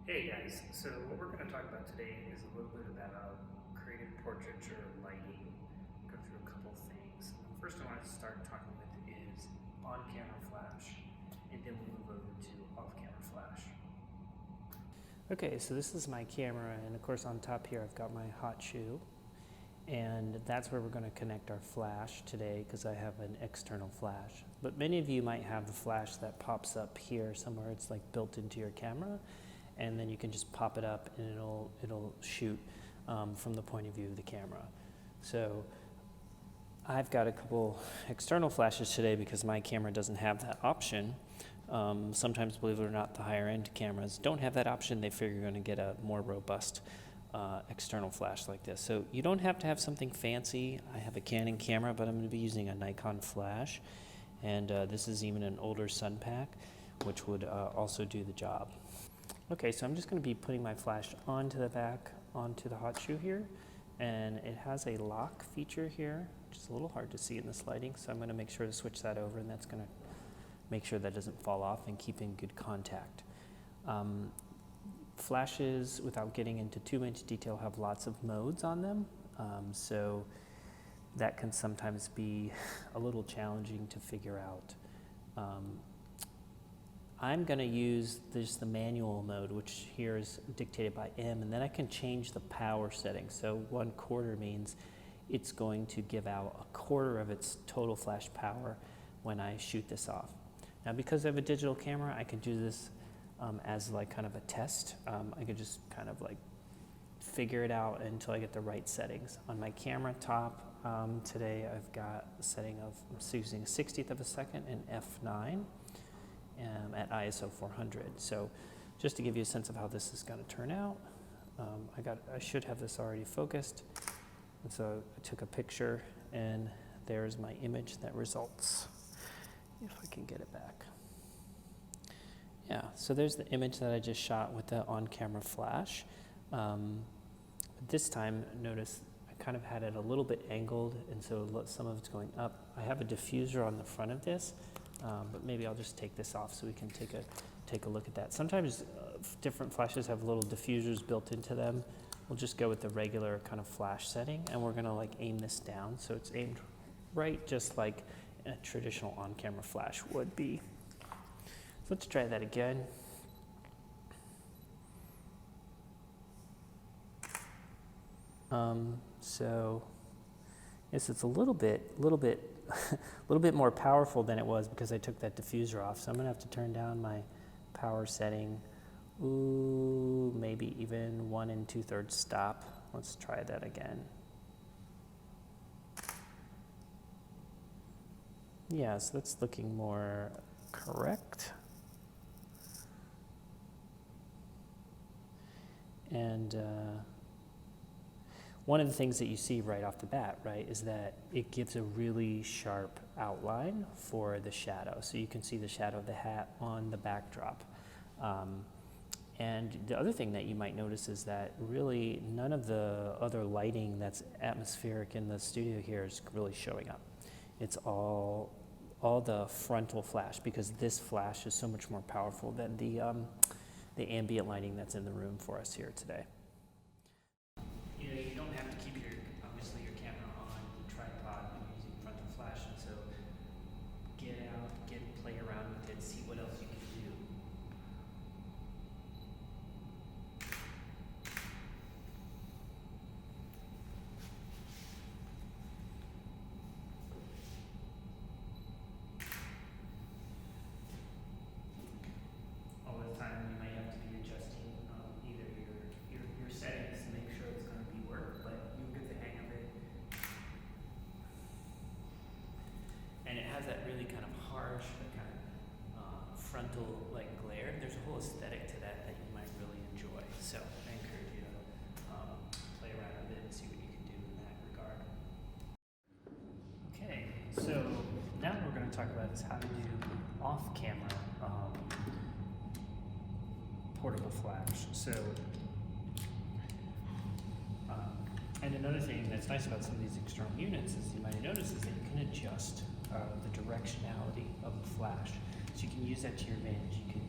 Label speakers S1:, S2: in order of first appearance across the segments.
S1: Hey guys, so what we're going to talk about today is a little bit about creative portraiture, lighting, go through a couple things. First I want to start talking with is on-camera flash, and then we'll move over to off-camera flash.
S2: Okay, so this is my camera, and of course on top here I've got my hot shoe, and that's where we're going to connect our flash today because I have an external flash. But many of you might have the flash that pops up here somewhere. It's like built into your camera, and then you can just pop it up and it'll shoot from the point of view of the camera. So I've got a couple external flashes today because my camera doesn't have that option. Sometimes, believe it or not, the higher end cameras don't have that option. They figure you're going to get a more robust external flash like this. So you don't have to have something fancy. I have a Canon camera, but I'm going to be using a Nikon flash. And this is even an older Sun Pack, which would also do the job. Okay, so I'm just going to be putting my flash onto the hot shoe here. And it has a lock feature here, which is a little hard to see in this lighting. So I'm going to make sure to switch that over, and that's going to make sure that doesn't fall off and keep in good contact. Flashes, without getting into too much detail, have lots of modes on them. So that can sometimes be a little challenging to figure out. I'm going to use the manual mode, which here is dictated by M, and then I can change the power setting. So 1/4 means it's going to give out 1/4 of its total flash power when I shoot this off. Now, because I have a digital camera, I can do this as like kind of a test. I could just kind of like figure it out until I get the right settings. On my camera top today, I've got a setting of, I'm using a 60th of a second in f9 at ISO 400. So just to give you a sense of how this is going to turn out, I should have this already focused. And so I took a picture, and there's my image that results. If I can get it back. Yeah, so there's the image that I just shot with the on-camera flash. This time, notice I kind of had it a little bit angled, and so some of it's going up. I have a diffuser on the front of this, but maybe I'll just take this off so we can take a look at that. Sometimes different flashes have little diffusers built into them. We'll just go with the regular kind of flash setting, and we're gonna like aim this down so it's aimed right just like a traditional on-camera flash would be. So let's try that again. So yes, it's a little bit more powerful than it was because I took that diffuser off. So I'm gonna have to turn down my power setting. Ooh, maybe even 1 2/3 stop. Let's try that again. Yeah, so that's looking more correct. And one of the things that you see right off the bat, right, is that it gives a really sharp outline for the shadow. So you can see the shadow of the hat on the backdrop. And the other thing that you might notice is that really none of the other lighting that's atmospheric in the studio here is really showing up. It's all the frontal flash, because this flash is so much more powerful than the ambient lighting that's in the room for us here today. You know, you don't have to keep obviously your camera on the tripod when you're using frontal flash, and so get out, play around with it, see what else you can do. All the time you might have to be adjusting either your settings to make sure it's going to be work, but you'll get the hang of it. And it has that really kind of harsh, kind of frontal like glare. There's a whole aesthetic to that you might really enjoy. So I encourage you to play around with it and see what you can do in that regard. Okay, so now what we're going to talk about is how to do off-camera portable flash. So, and another thing that's nice about some of these external units is you might notice is that you can adjust the directionality of the flash. So you can use that to your advantage. You can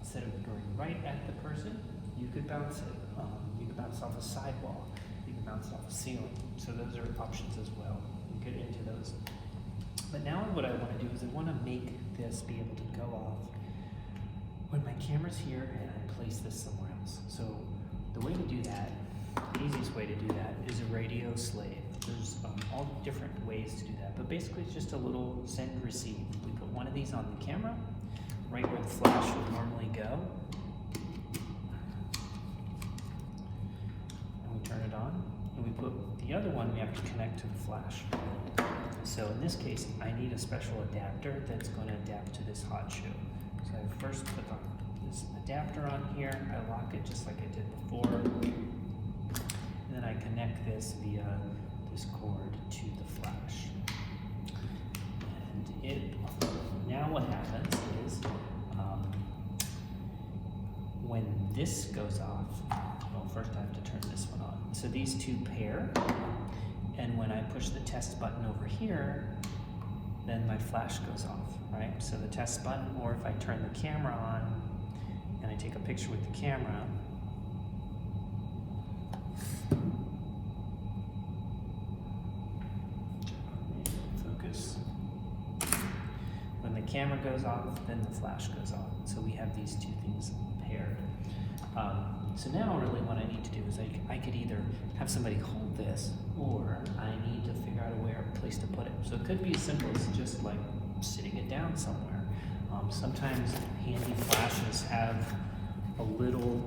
S2: instead of going right at the person, you could bounce it. You could bounce off a sidewall. You could bounce off a ceiling. So those are options as well. You get into those. But now what I want to do is I want to make this be able to go off when my camera's here and I place this somewhere else. So the way to do that, the easiest way to do that is a radio slave. There's all different ways to do that, but basically it's just a little send receive. We put one of these on the camera, right where the flash would normally go, and we turn it on, and we put the other one we have to connect to the flash. So in this case, I need a special adapter that's going to adapt to this hot shoe. So I first put this adapter on here, I lock it just like I did before, and then I connect this via this cord to the flash. And now what happens is, when this goes off, well, first I have to turn this one on. So these two pair, and when I push the test button over here, then my flash goes off, right? So the test button, or if I turn the camera on and I take a picture with the camera, focus. When the camera goes off, then the flash goes off. So we have these two things paired. So now really what I need to do is I could either have somebody hold this, or I need to figure out a place to put it. So it could be as simple as just like sitting it down somewhere. Sometimes handy flashes have a little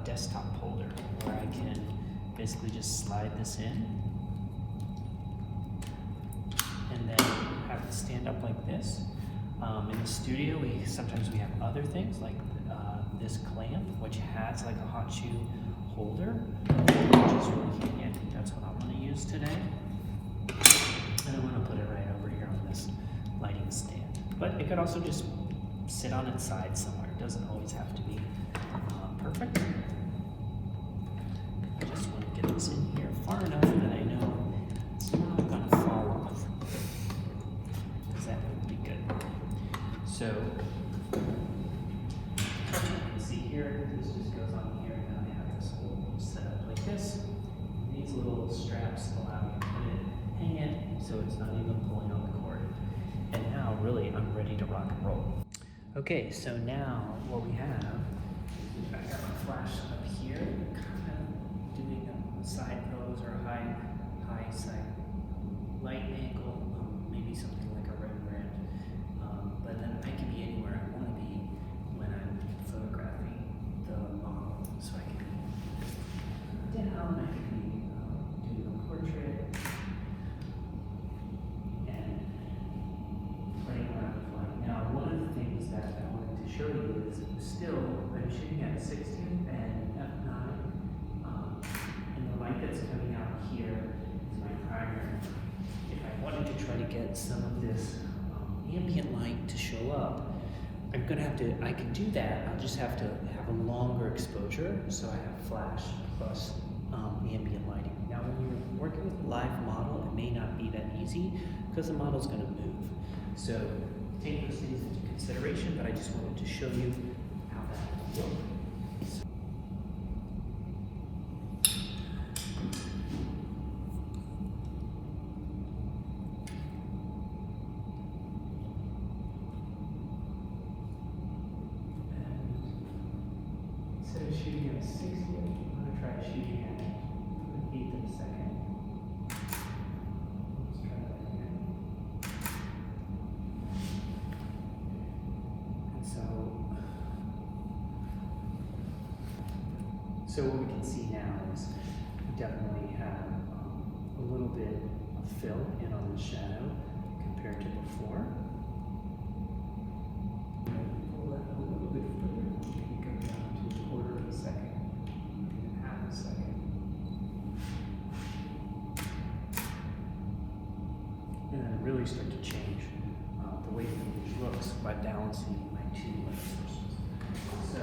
S2: desktop holder where I can basically just slide this in and then have it stand up like this. In the studio, sometimes we have other things like this clamp, which has like a hot shoe holder, which is really handy. That's what I'm going to use today. And I'm going to put it right over here on this lighting stand. But it could also just sit on its side somewhere. It doesn't always have to be perfect. I just want to get this in here far enough that I know it's not going to fall off, because that would be good. So here, this just goes on here, and now I have this whole setup like this. These little straps allow me to put it, hang it, so it's not even pulling on the cord. And now, really, I'm ready to rock and roll. Okay, so now what we have is I got my flash up here, kind of doing a side pose or a high side light angle, maybe something like a Rembrandt. But then I can be anywhere I want to be when I'm photographing the model. So I can be down, I can be doing a portrait, and playing around with light. Now, one of the things that I wanted to show you is still, I'm shooting at 60 and f9, and the light that's coming out here is my primary. If I wanted to try to get some of this ambient light to show up, I'm gonna have to, I can do that, I'll just have to have a longer exposure, so I have flash plus ambient lighting. Now when you're working with a live model, it may not be that easy, because the model's gonna move. So take those things into consideration, but I just wanted to show you how that will work. Instead of shooting at 60, I'm going to try shooting at 1/8 of a second. Let's try that again. And so what we can see now is we definitely have a little bit of fill in on the shadow compared to before. Pull that a little bit further. Maybe go down to 1/4 of a second, even 1/2 a second. And then really start to change the way the image looks by balancing my two light sources. So